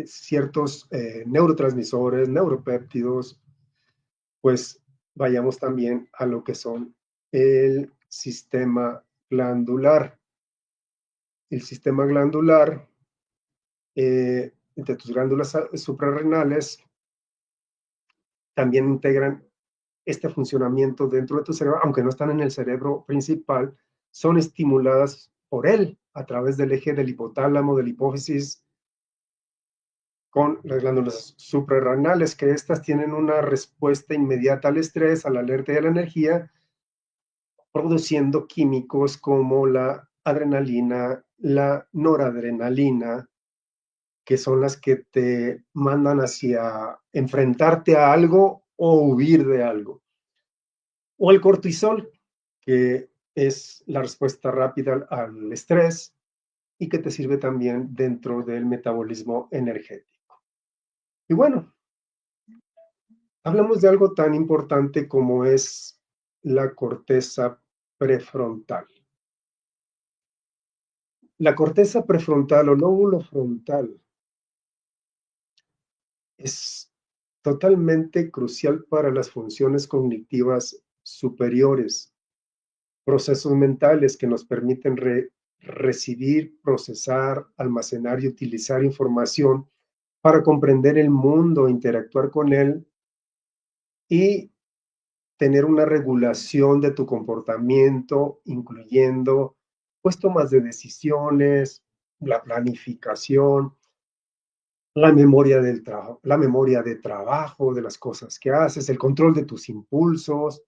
ciertos neurotransmisores, neuropéptidos, pues vayamos también a lo que son el sistema glandular. El sistema glandular, entre tus glándulas suprarrenales, también integran este funcionamiento dentro de tu cerebro, aunque no están en el cerebro principal, son estimuladas por él a través del eje del hipotálamo, de la hipófisis, con las glándulas suprarrenales, que estas tienen una respuesta inmediata al estrés, a la alerta y a la energía, produciendo químicos como la adrenalina, la noradrenalina, que son las que te mandan hacia enfrentarte a algo o huir de algo. O el cortisol, que es la respuesta rápida al estrés y que te sirve también dentro del metabolismo energético. Y bueno, hablamos de algo tan importante como es la corteza prefrontal. La corteza prefrontal o lóbulo frontal es totalmente crucial para las funciones cognitivas superiores, procesos mentales que nos permiten recibir, procesar, almacenar y utilizar información para comprender el mundo, interactuar con él y tener una regulación de tu comportamiento, incluyendo pues tomas de decisiones, la planificación, la memoria de trabajo, de las cosas que haces, el control de tus impulsos,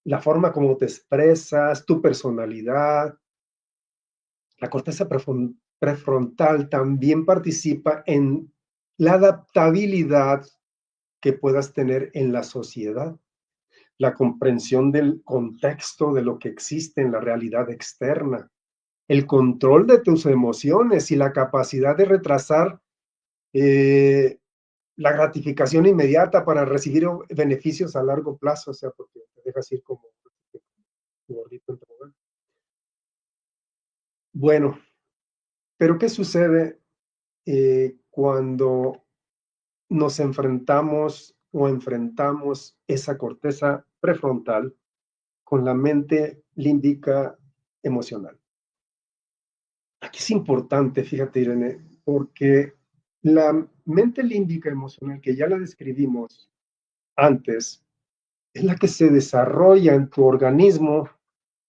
la forma como te expresas, tu personalidad. La corteza prefrontal también participa en la adaptabilidad que puedas tener en la sociedad, la comprensión del contexto de lo que existe en la realidad externa, el control de tus emociones y la capacidad de retrasar eh, la gratificación inmediata para recibir beneficios a largo plazo, o sea, porque te dejas ir como gordito en tobogán. Bueno, pero ¿qué sucede cuando nos enfrentamos esa corteza prefrontal con la mente límbica emocional? Aquí es importante, fíjate, Irene, porque la mente límbica emocional, que ya la describimos antes, es la que se desarrolla en tu organismo,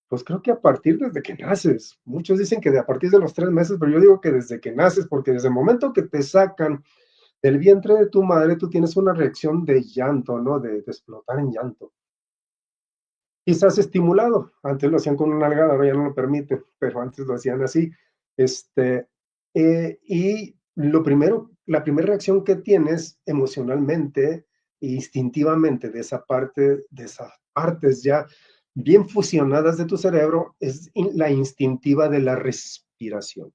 pues creo que a partir desde que naces. Muchos dicen que a partir de los 3 meses, pero yo digo que desde que naces, porque desde el momento que te sacan del vientre de tu madre, tú tienes una reacción de llanto, ¿no? De explotar en llanto. Quizás estimulado. Antes lo hacían con una nalgada, ahora ya no lo permiten, pero antes lo hacían así. Y la primera reacción que tienes emocionalmente e instintivamente de esa parte, de esas partes ya bien fusionadas de tu cerebro, es la instintiva de la respiración.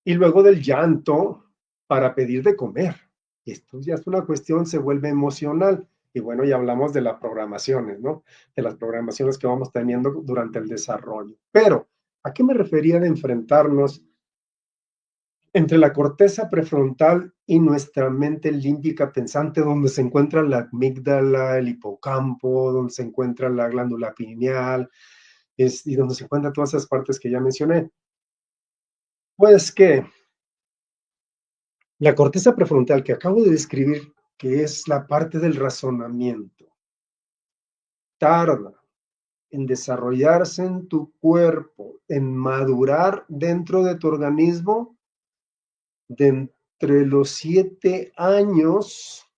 Y luego del llanto para pedir de comer. Esto ya es una cuestión, se vuelve emocional. Y bueno, ya hablamos de las programaciones, ¿no? De las programaciones que vamos teniendo durante el desarrollo. Pero, ¿a qué me refería de enfrentarnos entre la corteza prefrontal y nuestra mente límbica pensante, donde se encuentra la amígdala, el hipocampo, donde se encuentra la glándula pineal, y donde se encuentran todas esas partes que ya mencioné. Pues que la corteza prefrontal que acabo de describir, que es la parte del razonamiento, tarda en desarrollarse en tu cuerpo, en madurar dentro de tu organismo, de entre los 7 años,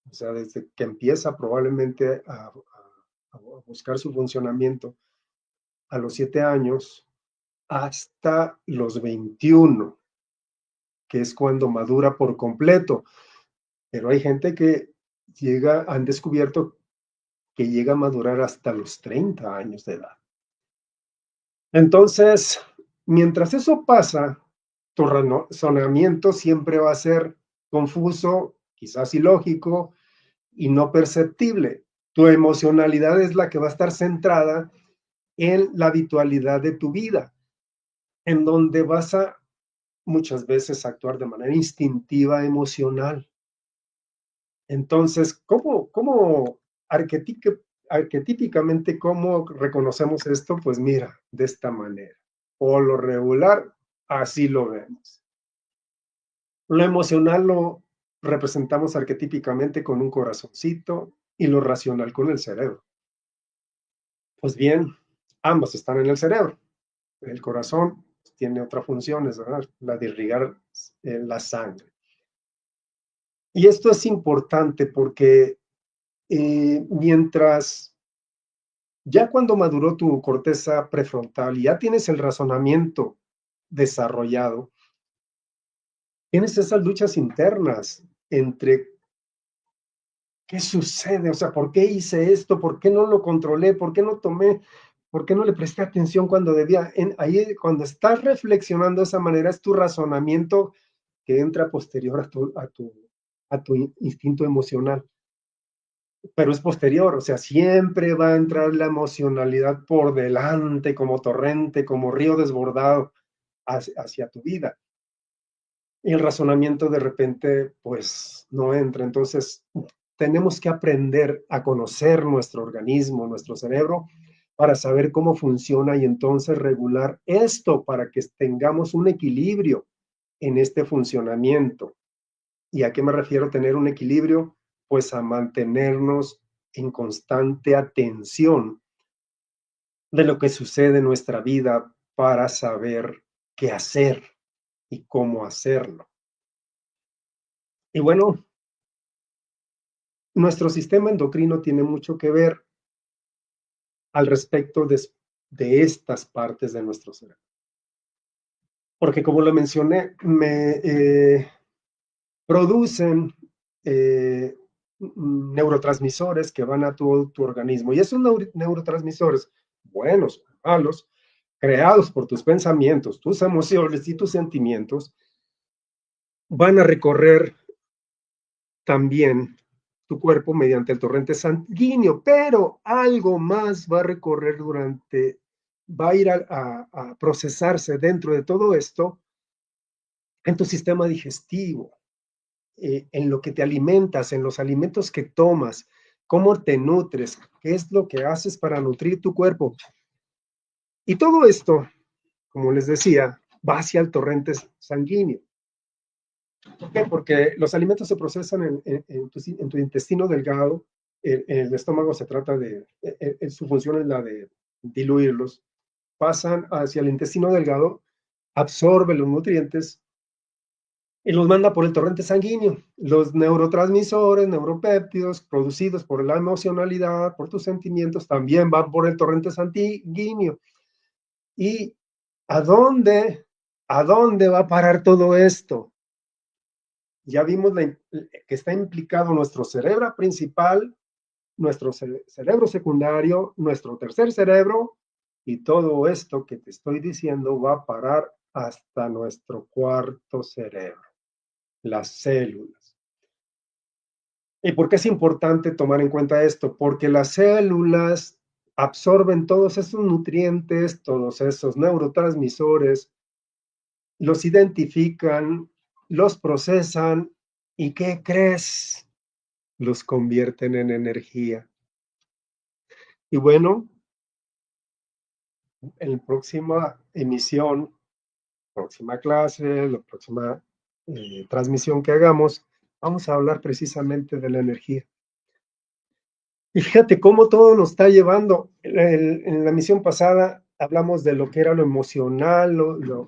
o sea, desde que empieza probablemente a buscar su funcionamiento, a los 7 años, hasta los 21, que es cuando madura por completo. Pero hay gente que han descubierto que llega a madurar hasta los 30 años de edad. Entonces, mientras eso pasa, tu razonamiento siempre va a ser confuso, quizás ilógico y no perceptible. Tu emocionalidad es la que va a estar centrada en la habitualidad de tu vida, en donde vas a muchas veces actuar de manera instintiva, emocional. Entonces, ¿cómo arquetípicamente, cómo reconocemos esto? Pues mira, de esta manera. Por lo regular, así lo vemos. Lo emocional lo representamos arquetípicamente con un corazoncito y lo racional con el cerebro. Pues bien, ambos están en el cerebro. El corazón tiene otras funciones, ¿verdad? La de irrigar la sangre. Y esto es importante porque mientras ya cuando maduró tu corteza prefrontal y ya tienes el razonamiento desarrollado, tienes esas luchas internas entre qué sucede, o sea, ¿por qué hice esto? ¿Por qué no lo controlé? ¿Por qué no tomé? ¿Por qué no le presté atención cuando debía? Ahí, cuando estás reflexionando de esa manera, es tu razonamiento que entra posterior a tu instinto emocional. Pero es posterior, o sea, siempre va a entrar la emocionalidad por delante, como torrente, como río desbordado hacia tu vida. Y el razonamiento de repente, pues, no entra. Entonces, tenemos que aprender a conocer nuestro organismo, nuestro cerebro, para saber cómo funciona y entonces regular esto para que tengamos un equilibrio en este funcionamiento. ¿Y a qué me refiero tener un equilibrio? Pues a mantenernos en constante atención de lo que sucede en nuestra vida para saber qué hacer y cómo hacerlo. Y bueno, nuestro sistema endocrino tiene mucho que ver al respecto de estas partes de nuestro cerebro. Porque como lo mencioné, producen neurotransmisores que van a tu organismo. Y esos neurotransmisores, buenos o malos, creados por tus pensamientos, tus emociones y tus sentimientos, van a recorrer también tu cuerpo mediante el torrente sanguíneo, pero algo más va a recorrer va a ir a procesarse dentro de todo esto en tu sistema digestivo, en lo que te alimentas, en los alimentos que tomas, cómo te nutres, qué es lo que haces para nutrir tu cuerpo. Y todo esto, como les decía, va hacia el torrente sanguíneo. ¿Por qué? Porque los alimentos se procesan en tu intestino delgado. El estómago se trata su función es la de diluirlos. Pasan hacia el intestino delgado, absorbe los nutrientes y los manda por el torrente sanguíneo. Los neurotransmisores, neuropéptidos, producidos por la emocionalidad, por tus sentimientos, también van por el torrente sanguíneo. ¿Y a dónde va a parar todo esto? Ya vimos que está implicado nuestro cerebro principal, nuestro cerebro secundario, nuestro tercer cerebro, y todo esto que te estoy diciendo va a parar hasta nuestro cuarto cerebro, las células. ¿Y por qué es importante tomar en cuenta esto? Porque las células absorben todos esos nutrientes, todos esos neurotransmisores los identifican, los procesan y ¿qué crees? Los convierten en energía. Y bueno, en la próxima emisión, próxima clase, la próxima transmisión que hagamos, vamos a hablar precisamente de la energía. Y fíjate cómo todo nos está llevando. En la misión pasada hablamos de lo que era lo emocional, los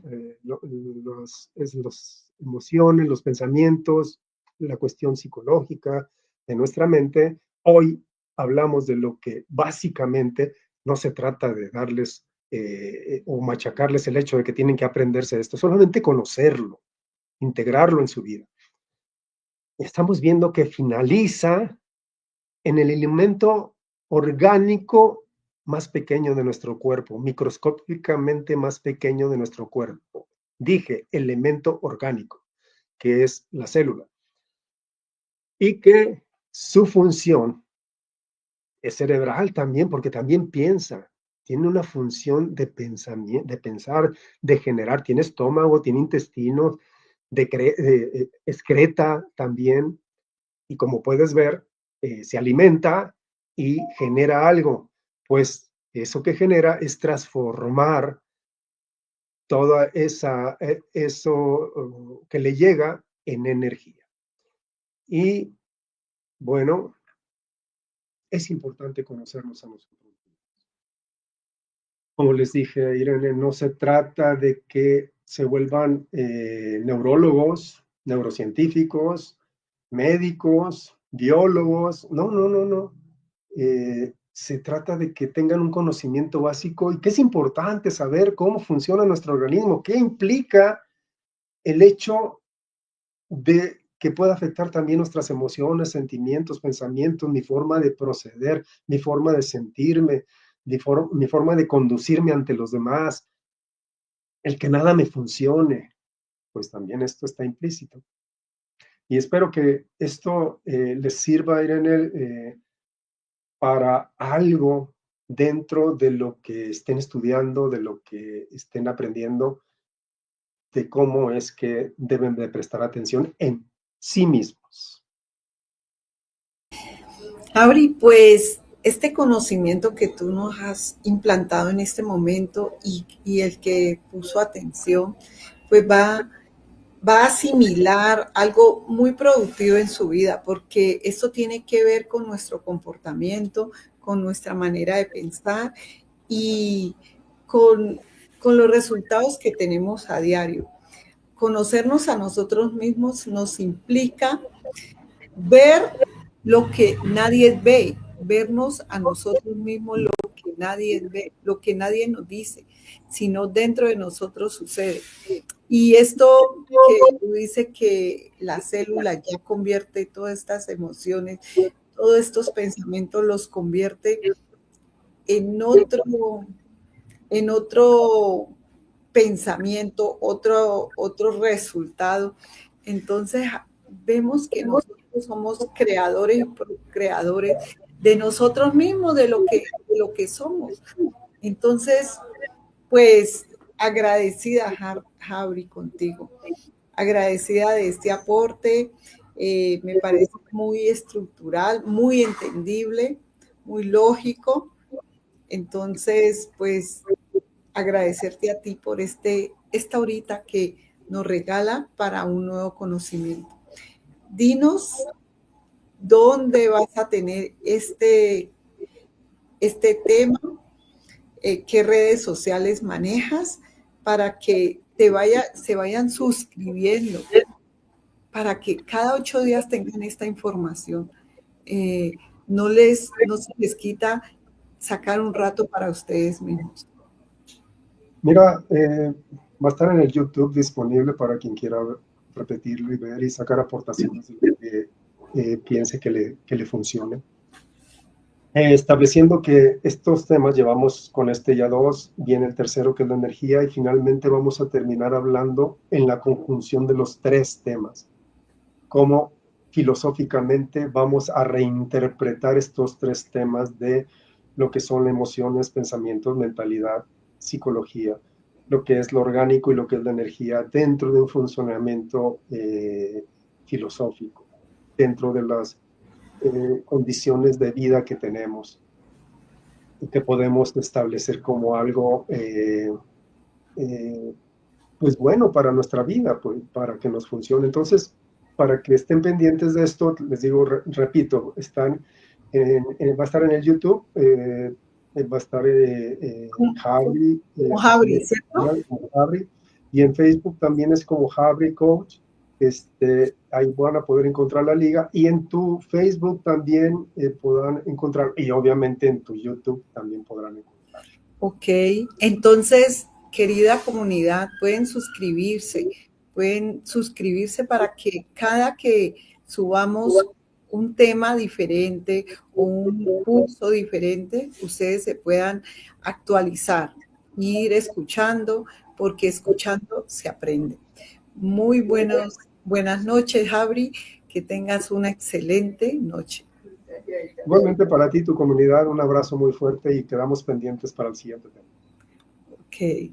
emociones, los pensamientos, la cuestión psicológica de nuestra mente. Hoy hablamos de lo que básicamente no se trata de darles o machacarles el hecho de que tienen que aprenderse esto, solamente conocerlo, integrarlo en su vida. Estamos viendo que finaliza en el elemento orgánico más pequeño de nuestro cuerpo, microscópicamente más pequeño de nuestro cuerpo. Dije elemento orgánico, que es la célula, y que su función es cerebral también, porque también piensa, tiene una función de pensamiento, de pensar, de generar, tiene estómago, tiene intestino, excreta también, y como puedes ver, se alimenta y genera algo. Pues eso que genera es transformar toda eso que le llega en energía. Y bueno, es importante conocernos a nosotros. Como les dije, Irene, no se trata de que se vuelvan neurólogos, neurocientíficos, médicos, biólogos. No, no, no, no. Se trata de que tengan un conocimiento básico y que es importante saber cómo funciona nuestro organismo, qué implica el hecho de que pueda afectar también nuestras emociones, sentimientos, pensamientos, mi forma de proceder, mi forma de sentirme, mi forma de conducirme ante los demás, el que nada me funcione, pues también esto está implícito. Y espero que esto les sirva, Irene, para algo dentro de lo que estén estudiando, de lo que estén aprendiendo, de cómo es que deben de prestar atención en sí mismos. Abri, pues este conocimiento que tú nos has implantado en este momento y el que puso atención, pues va a asimilar algo muy productivo en su vida, porque esto tiene que ver con nuestro comportamiento, con nuestra manera de pensar y con, con los resultados que tenemos a diario. Conocernos a nosotros mismos nos implica ver lo que nadie ve, vernos a nosotros mismos lo que nadie ve, lo que nadie nos dice, sino dentro de nosotros sucede. Y esto que tú dices que la célula ya convierte todas estas emociones, todos estos pensamientos los convierte en en otro pensamiento, otro resultado. Entonces vemos que nosotros somos creadores y creadores de nosotros mismos, de lo que somos. Entonces, pues agradecida, Jabri, contigo, agradecida de este aporte, me parece muy estructural, muy entendible, muy lógico. Entonces, pues agradecerte a ti por esta horita que nos regala para un nuevo conocimiento. Dinos dónde vas a tener este tema, qué redes sociales manejas para que se vayan suscribiendo, para que cada 8 días tengan esta información. No se les quita sacar un rato para ustedes mismos. Mira, va a estar en el YouTube disponible para quien quiera repetirlo y ver y sacar aportaciones de lo que piense que le funcione. Estableciendo que estos temas llevamos con este ya 2, viene el tercero que es la energía y finalmente vamos a terminar hablando en la conjunción de los 3 temas. Cómo filosóficamente vamos a reinterpretar estos 3 temas de lo que son emociones, pensamientos, mentalidad, psicología, lo que es lo orgánico y lo que es la energía dentro de un funcionamiento filosófico, dentro de las condiciones de vida que tenemos y que podemos establecer como algo pues bueno para nuestra vida, pues, para que nos funcione. Entonces, para que estén pendientes de esto, les digo, repito, va a estar en el YouTube, va a estar Javri, Como así Jabri, es, ¿cierto? como Javri, y en Facebook también es como Javri Coach. Ahí van a poder encontrar la liga, y en tu Facebook también podrán encontrar, y obviamente en tu YouTube también podrán encontrar. Ok, entonces, querida comunidad, pueden suscribirse para que cada que subamos un tema diferente o un curso diferente, ustedes se puedan actualizar, ir escuchando, porque escuchando se aprende. Buenas noches, Jabri, que tengas una excelente noche. Igualmente para ti, tu comunidad, un abrazo muy fuerte y quedamos pendientes para el siguiente tema. Ok.